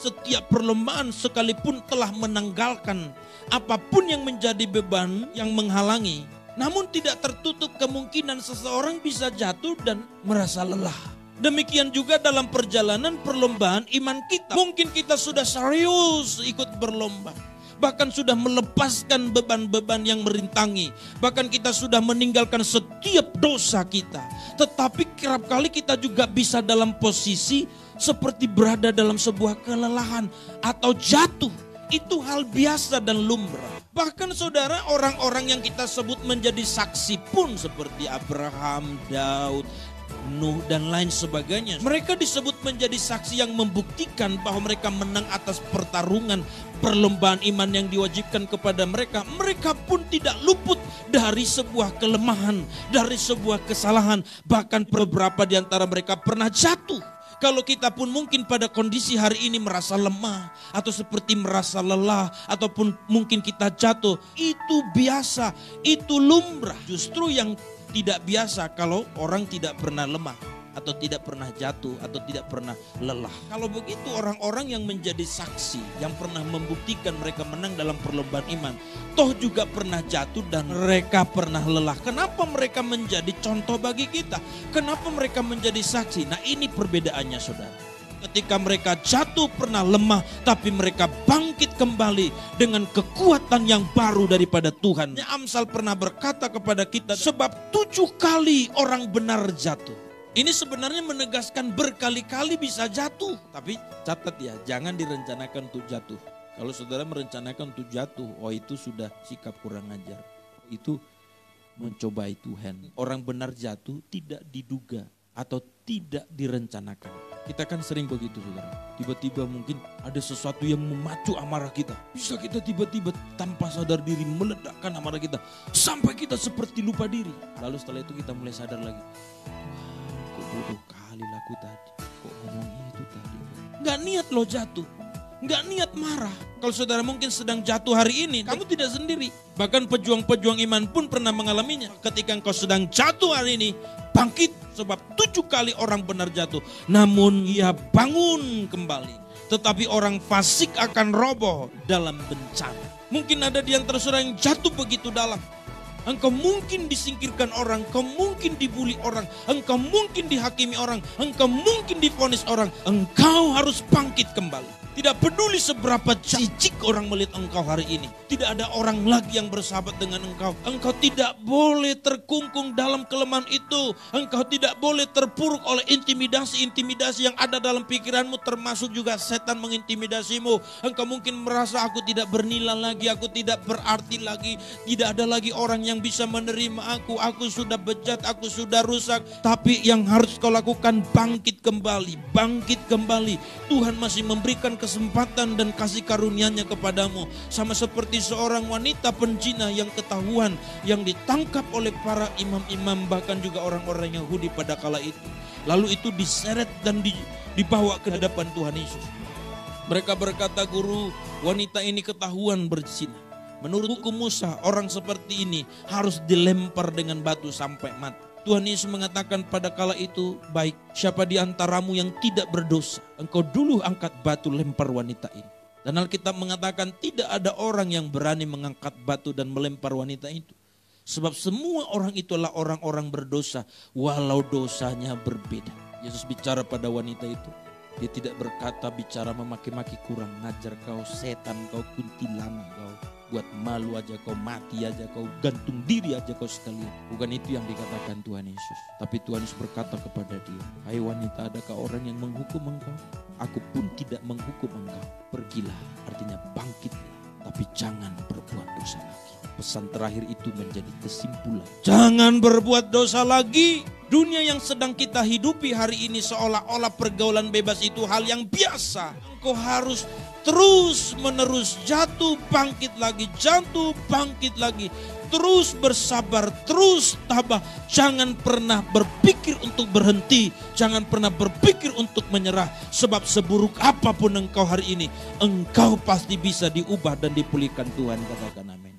setiap perlombaan sekalipun telah menanggalkan apapun yang menjadi beban yang menghalangi, namun tidak tertutup kemungkinan seseorang bisa jatuh dan merasa lelah. Demikian juga dalam perjalanan perlombaan iman kita. Mungkin kita sudah serius ikut berlomba, bahkan sudah melepaskan beban-beban yang merintangi, bahkan kita sudah meninggalkan setiap dosa kita. Tetapi kerap kali kita juga bisa dalam posisi seperti berada dalam sebuah kelelahan atau jatuh. Itu hal biasa dan lumrah. Bahkan saudara, orang-orang yang kita sebut menjadi saksi pun seperti Abraham, Daud, Nuh dan lain sebagainya. Mereka disebut menjadi saksi yang membuktikan bahwa mereka menang atas pertarungan perlombaan iman yang diwajibkan kepada mereka. Mereka pun tidak luput dari sebuah kelemahan, dari sebuah kesalahan. Bahkan beberapa di antara mereka pernah jatuh. Kalau kita pun mungkin pada kondisi hari ini merasa lemah atau seperti merasa lelah ataupun mungkin kita jatuh, itu biasa, itu lumrah. Justru yang tidak biasa kalau orang tidak pernah lemah atau tidak pernah jatuh atau tidak pernah lelah. Kalau begitu orang-orang yang menjadi saksi, yang pernah membuktikan mereka menang dalam perlombaan iman, toh juga pernah jatuh dan mereka pernah lelah. Kenapa mereka menjadi contoh bagi kita? Kenapa mereka menjadi saksi? Nah, ini perbedaannya saudara. Ketika mereka jatuh pernah lemah, tapi mereka bangkit kembali dengan kekuatan yang baru daripada Tuhan. Amsal pernah berkata kepada kita, sebab 7 kali orang benar jatuh. Ini sebenarnya menegaskan berkali-kali bisa jatuh. Tapi catat ya, jangan direncanakan untuk jatuh. Kalau saudara merencanakan untuk jatuh, oh itu sudah sikap kurang ajar. Itu mencobai Tuhan. Orang benar jatuh tidak diduga atau tidak direncanakan. Kita kan sering begitu saudara. Tiba-tiba mungkin ada sesuatu yang memacu amarah kita. Bisa kita tiba-tiba tanpa sadar diri meledakkan amarah kita. Sampai kita seperti lupa diri. Lalu setelah itu kita mulai sadar lagi. Bodoh kali laku tadi, kok ngomong itu tadi. Gak niat lo jatuh, gak niat marah. Kalau saudara mungkin sedang jatuh hari ini, kamu tidak sendiri. Bahkan pejuang-pejuang iman pun pernah mengalaminya. Ketika engkau sedang jatuh hari ini, bangkit. Sebab 7 kali orang benar jatuh, namun ia bangun kembali. Tetapi orang fasik akan roboh dalam bencana. Mungkin ada di antara saudara yang jatuh begitu dalam. Engkau mungkin disingkirkan orang, engkau mungkin dibully orang, engkau mungkin dihakimi orang, engkau mungkin divonis orang. Engkau harus bangkit kembali. Tidak peduli seberapa jijik orang melihat engkau hari ini. Tidak ada orang lagi yang bersahabat dengan engkau. Engkau tidak boleh terkungkung dalam kelemahan itu. Engkau tidak boleh terpuruk oleh intimidasi-intimidasi yang ada dalam pikiranmu. Termasuk juga setan mengintimidasimu. Engkau mungkin merasa aku tidak bernilai lagi, aku tidak berarti lagi. Tidak ada lagi orang yang bisa menerima aku. Aku sudah bejat, aku sudah rusak. Tapi yang harus kau lakukan bangkit kembali. Bangkit kembali. Tuhan masih memberikan kesempatan dan kasih karunia-Nya kepadamu. Sama seperti seorang wanita penzina yang ketahuan, yang ditangkap oleh para imam-imam, bahkan juga orang-orang Yahudi pada kala itu. Lalu itu diseret dan dibawa ke hadapan Tuhan Yesus. Mereka berkata, guru, wanita ini ketahuan berzina. Menurut hukum Musa, orang seperti ini harus dilempar dengan batu sampai mati. Tuhan Yesus mengatakan pada kala itu, baik, siapa di antaramu yang tidak berdosa, engkau dulu angkat batu lempar wanita ini. Dan Alkitab mengatakan tidak ada orang yang berani mengangkat batu dan melempar wanita itu. Sebab semua orang itulah orang-orang berdosa, walau dosanya berbeda. Yesus bicara pada wanita itu. Dia tidak berkata bicara memaki-maki, kurang ngajar kau, setan kau, kuntilanak kau. Buat malu aja kau, mati aja kau, gantung diri aja kau sekalian. Bukan itu yang dikatakan Tuhan Yesus. Tapi Tuhan Yesus berkata kepada dia, hai wanita, adakah orang yang menghukum engkau? Aku pun tidak menghukum engkau. Pergilah, artinya bangkitlah. Tapi jangan berbuat dosa lagi. Pesan terakhir itu menjadi kesimpulan. Jangan berbuat dosa lagi. Dunia yang sedang kita hidupi hari ini seolah-olah pergaulan bebas itu hal yang biasa. Engkau harus terus menerus jatuh bangkit lagi, jatuh bangkit lagi. Terus bersabar, terus tabah. Jangan pernah berpikir untuk berhenti. Jangan pernah berpikir untuk menyerah. Sebab seburuk apapun engkau hari ini, engkau pasti bisa diubah dan dipulihkan Tuhan. Katakan amin.